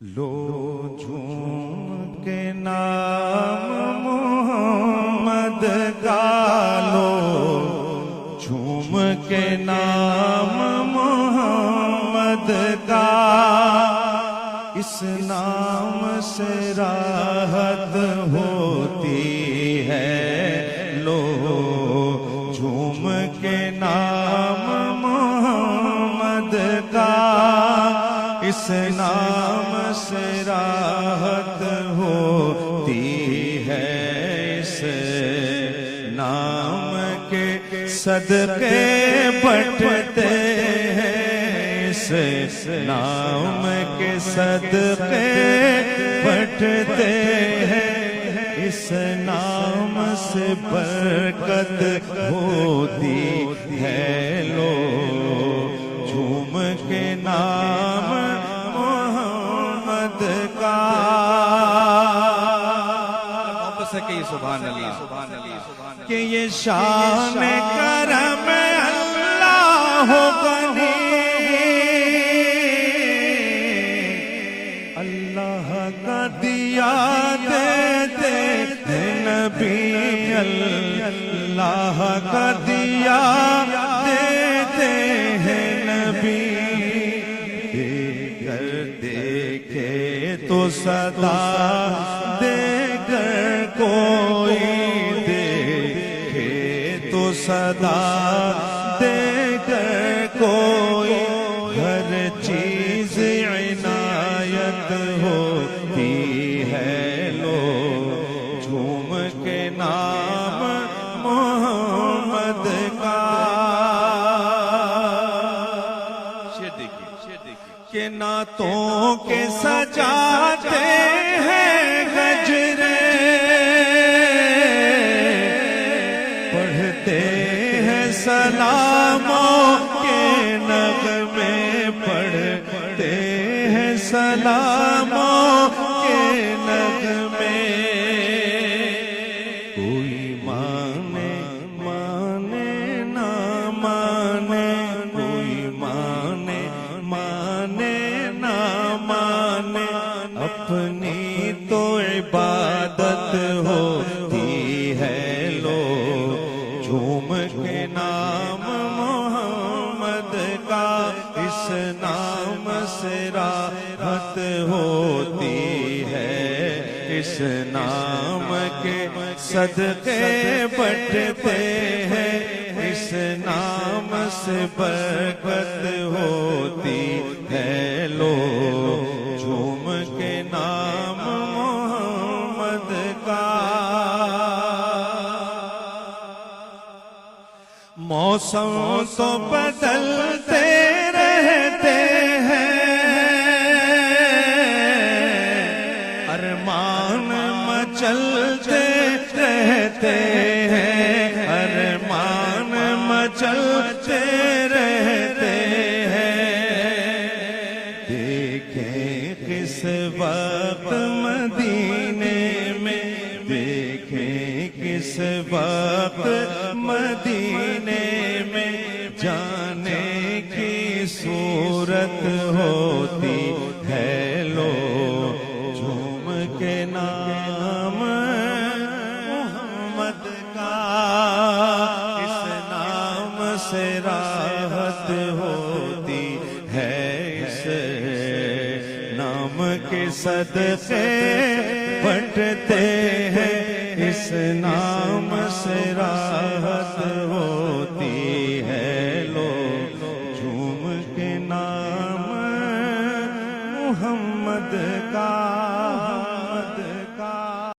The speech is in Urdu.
لو جھوم کے نام محمد کا، لو جھوم کے نام محمد کا، اس نام سے راحت ہوتی ہے۔ لو جھوم کے نام محمد کا، اس نام سے راحت ہوتی ہے۔ اس نام کے صدقے بٹتے ہیں، اس نام کے صدقے بٹتے ہیں، اس نام سے برکت ہوتی ہے۔ لو جھوم کے نام محمد کا، سبحان اللہ، کہ یہ شان کرم اللہ غنی، اللہ کا دیا دیتے ہیں نبی، اللہ کا دیا دیتے ہیں نبی، دیکھے تو صدا دے کر کوئی، دیکھے تو صدا دے کر کوئی، ہر چیز عنایت ہوتی ہے۔ لو جھوم کے نام محمد کا، کہ نعتوں کے سجاتے ہیں گجرے، پڑھتے ہیں سلاموں کے نغمے، پڑھتے ہیں سلاموں کے نغمے، کوئی مانے مانے نہ مانے، کوئی مانے مانے نہ مانے، اپنی تو عبادت ہوتی ہے۔ لو جھوم کے نام محمد کا، اس نام سے راحت ہوتی ہے، اس نام کے صدقے بٹتے ہیں، اس نام سے برکت ہوتی ہے۔ لو جھوم کے نام محمد کا، موسم تو بدلتے رہتے ہیں، ارمان مچلتے رہتے ہیں، ارمان مچلتے رہتے ہیں، دیکھیں کس وقت مدینے میں، دیکھیں کس وقت مدینے میں جانے کی صورت ہوتی ہے۔ لو جھوم کے نام محمد کا، اس نام سے راحت ہوتی ہے، اس نام کے صدقے بٹتے ہیں، اس نام سے راحت ہوتی ہے۔ لو جھوم کے نام محمد کا۔